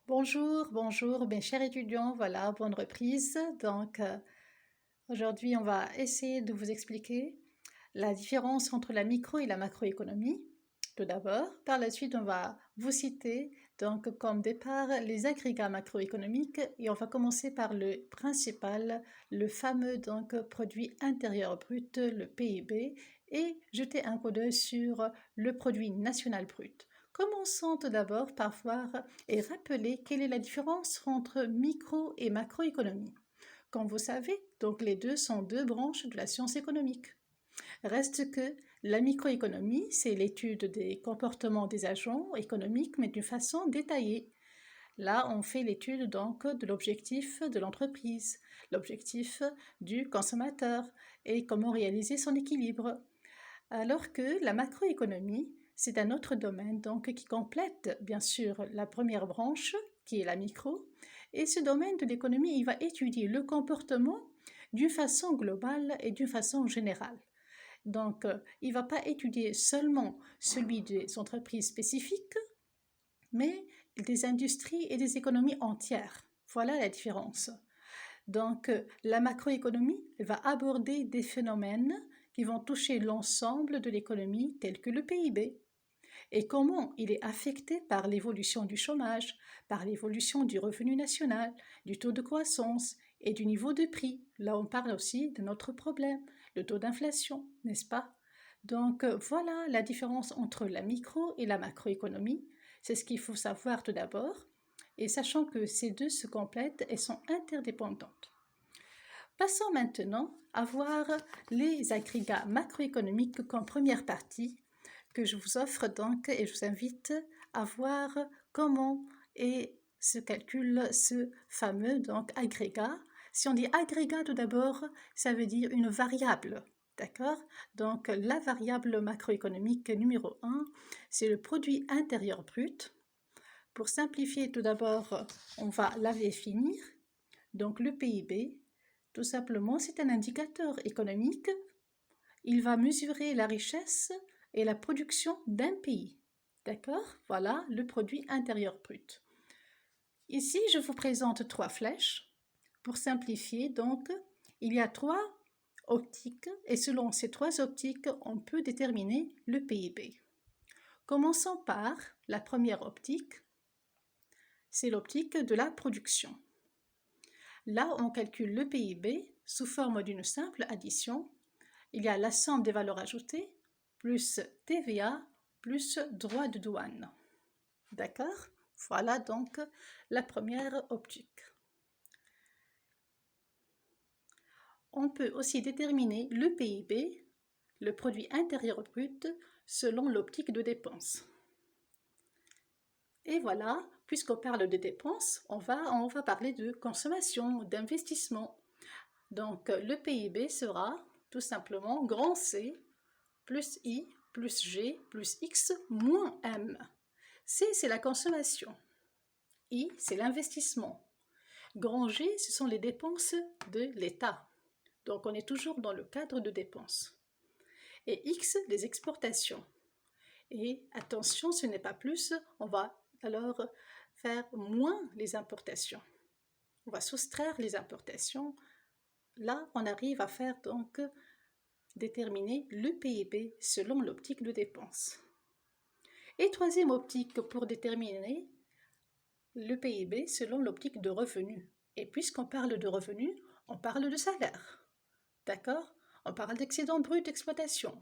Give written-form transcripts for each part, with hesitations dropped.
Bonjour mes chers étudiants, voilà, bonne reprise. Aujourd'hui, on va essayer de vous expliquer la différence entre la micro et la macroéconomie. Tout d'abord, par la suite, on va vous citer comme départ les agrégats macroéconomiques et on va commencer par le principal, le fameux produit intérieur brut, le PIB, et jeter un coup d'œil sur le produit national brut. Commençons tout d'abord par voir et rappeler quelle est la différence entre micro et macroéconomie. Comme vous savez, donc les deux sont deux branches de la science économique. Reste que la microéconomie, c'est l'étude des comportements des agents économiques, mais d'une façon détaillée. Là, on fait l'étude de l'objectif de l'entreprise, l'objectif du consommateur et comment réaliser son équilibre. Alors que la macroéconomie, c'est un autre domaine qui complète bien sûr la première branche qui est la micro. Et ce domaine de l'économie, il va étudier le comportement d'une façon globale et d'une façon générale. Il ne va pas étudier seulement celui des entreprises spécifiques, mais des industries et des économies entières. Voilà la différence. La macroéconomie va aborder des phénomènes qui vont toucher l'ensemble de l'économie, tels que le PIB, et comment il est affecté par l'évolution du chômage, par l'évolution du revenu national, du taux de croissance et du niveau de prix. Là, on parle aussi de notre problème, le taux d'inflation, n'est-ce pas? Voilà la différence entre la micro et la macroéconomie. C'est ce qu'il faut savoir tout d'abord, et sachant que ces deux se complètent et sont interdépendantes. Passons maintenant à voir les agrégats macroéconomiques comme première partie que je vous offre et je vous invite à voir comment se calcule ce fameux agrégat. Si on dit agrégat tout d'abord, ça veut dire une variable, d'accord? Donc la variable macroéconomique numéro 1, c'est le produit intérieur brut. Pour simplifier tout d'abord, on va la définir. Donc le PIB, tout simplement, c'est un indicateur économique. Il va mesurer la richesse et la production d'un pays. D'accord? Voilà le produit intérieur brut. Ici, je vous présente trois flèches. Pour simplifier, il y a trois optiques et selon ces trois optiques, on peut déterminer le PIB. Commençons par la première optique, c'est l'optique de la production. Là, on calcule le PIB sous forme d'une simple addition. Il y a la somme des valeurs ajoutées plus TVA plus droits de douane. D'accord? Voilà donc la première optique. On peut aussi déterminer le PIB, le produit intérieur brut, selon l'optique de dépenses. Et voilà, puisqu'on parle de dépenses, on va parler de consommation, d'investissement. Donc le PIB sera tout simplement grand C plus I plus G plus X moins M. C, c'est la consommation. I, c'est l'investissement. Grand G, ce sont les dépenses de l'État. Donc on est toujours dans le cadre de dépenses. Et X, les exportations. Et attention, ce n'est pas plus, on va alors faire moins les importations. On va soustraire les importations. Là, on arrive à faire déterminer le PIB selon l'optique de dépenses. Et troisième optique pour déterminer le PIB selon l'optique de revenu. Et puisqu'on parle de revenu, on parle de salaire. D'accord? On parle d'excédent brut d'exploitation.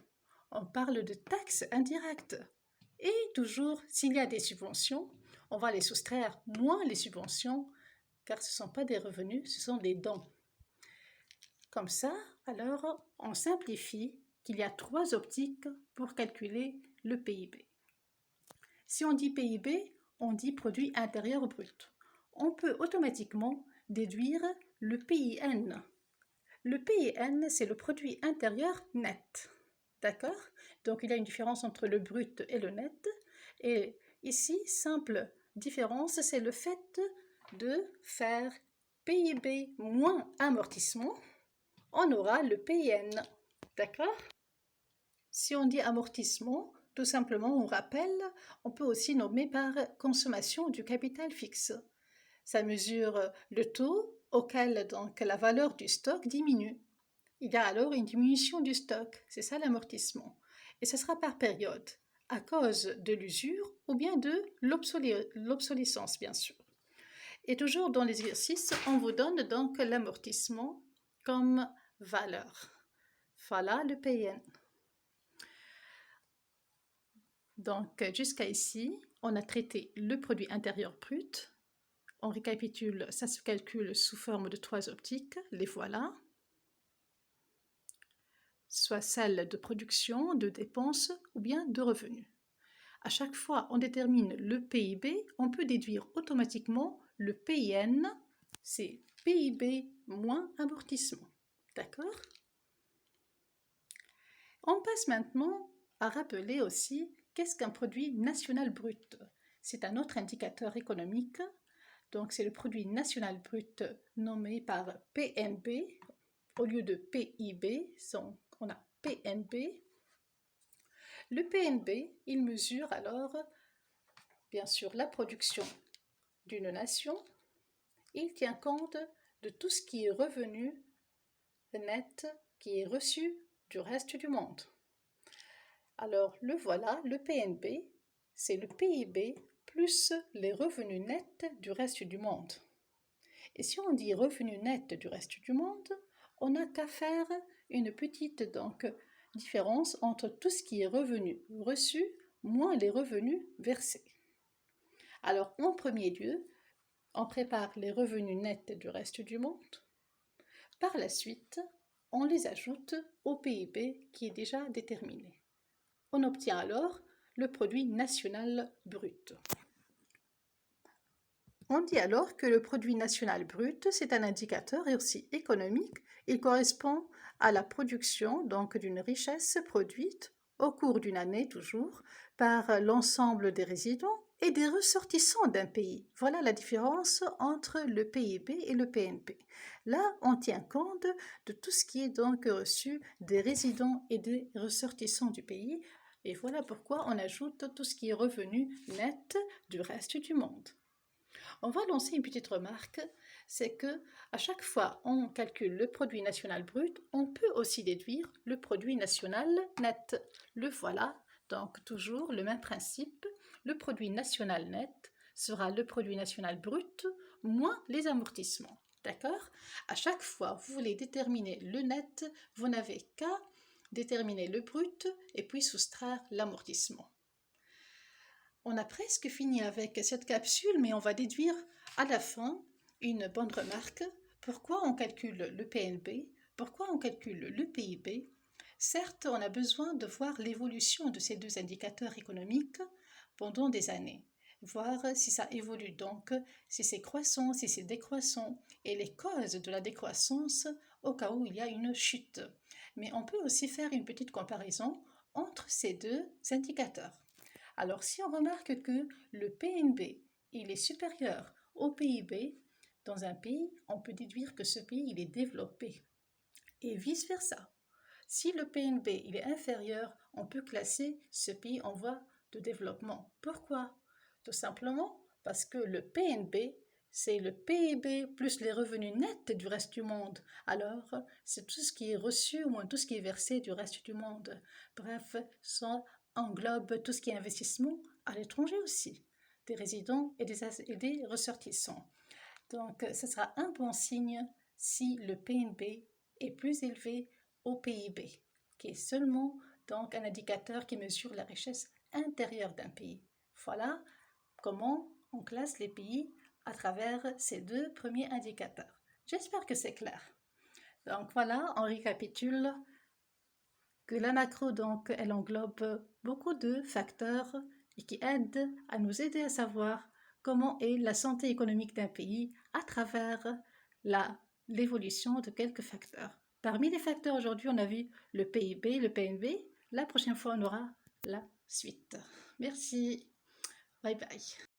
On parle de taxes indirectes. Et toujours, s'il y a des subventions, on va les soustraire moins les subventions, car ce ne sont pas des revenus, ce sont des dons. Comme ça, alors, on simplifie qu'il y a trois optiques pour calculer le PIB. Si on dit PIB, on dit produit intérieur brut. On peut automatiquement déduire le PIN. Le PIN, c'est le produit intérieur net. D'accord? Donc il y a une différence entre le brut et le net. Et ici, simple différence, c'est le fait de faire PIB moins amortissement. On aura le PIN. D'accord? Si on dit amortissement, Tout simplement, on rappelle, on peut aussi nommer par consommation du capital fixe. Ça mesure le taux auquel donc la valeur du stock diminue. Il y a alors une diminution du stock, c'est ça l'amortissement. Et ce sera par période, à cause de l'usure ou bien de l'obsolescence, bien sûr. Et toujours dans l'exercice, on vous donne donc l'amortissement comme valeur. Voilà le PN. Donc jusqu'à ici, on a traité le produit intérieur brut. On récapitule, ça se calcule sous forme de 3 optiques, les voilà. Soit celle de production, de dépenses ou bien de revenus. À chaque fois on détermine le PIB, on peut déduire automatiquement le PIN, c'est PIB moins amortissement. D'accord? On passe maintenant à rappeler aussi qu'est-ce qu'un produit national brut. C'est un autre indicateur économique, donc c'est le produit national brut nommé par PNB, au lieu de PIB, on a PNB. Le PNB, il mesure alors, bien sûr, la production d'une nation. Il tient compte de tout ce qui est revenu net, qui est reçu du reste du monde. Alors, le voilà, le PNB, c'est le PIB plus les revenus nets du reste du monde. Et si on dit revenus nets du reste du monde, on n'a qu'à faire une petite différence entre tout ce qui est revenu reçu moins les revenus versés. Alors, en premier lieu, on prépare les revenus nets du reste du monde. Par la suite, on les ajoute au PIB qui est déjà déterminé. On obtient alors le produit national brut. On dit alors que le produit national brut, c'est un indicateur aussi économique. Il correspond à la production donc d'une richesse produite au cours d'une année toujours par l'ensemble des résidents et des ressortissants d'un pays. Voilà la différence entre le PIB et le PNB. Là, on tient compte de tout ce qui est donc reçu des résidents et des ressortissants du pays. Et voilà pourquoi on ajoute tout ce qui est revenu net du reste du monde. On va lancer une petite remarque, c'est que à chaque fois on calcule le produit national brut, on peut aussi déduire le produit national net. Le voilà, donc toujours le même principe, le produit national net sera le produit national brut moins les amortissements. D'accord? À chaque fois vous voulez déterminer le net, vous n'avez qu'à déterminer le brut et puis soustraire l'amortissement. On a presque fini avec cette capsule, mais on va déduire à la fin une bonne remarque. Pourquoi on calcule le PNB? Pourquoi on calcule le PIB? Certes, on a besoin de voir l'évolution de ces deux indicateurs économiques pendant des années, voir si ça évolue donc, si c'est croissant, si c'est décroissant, et les causes de la décroissance au cas où il y a une chute. Mais on peut aussi faire une petite comparaison entre ces deux indicateurs. Alors, si on remarque que le PNB il est supérieur au PIB, dans un pays, on peut déduire que ce pays il est développé. Et vice-versa. Si le PNB il est inférieur, on peut classer ce pays en voie de développement. Pourquoi? Tout simplement parce que le PNB, c'est le PIB plus les revenus nets du reste du monde. Alors, c'est tout ce qui est reçu ou moins tout ce qui est versé du reste du monde. Bref, ça englobe tout ce qui est investissement à l'étranger aussi, des résidents et des ressortissants. Donc, ce sera un bon signe si le PNB est plus élevé au PIB, qui est seulement donc un indicateur qui mesure la richesse intérieure d'un pays. Voilà comment on classe les pays à travers ces deux premiers indicateurs. J'espère que c'est clair. Donc voilà, on récapitule que la macro, donc, elle englobe beaucoup de facteurs et qui aident à nous aider à savoir comment est la santé économique d'un pays à travers l'évolution de quelques facteurs. Parmi les facteurs aujourd'hui, on a vu le PIB, le PNB. La prochaine fois, on aura la suite. Merci. Bye bye.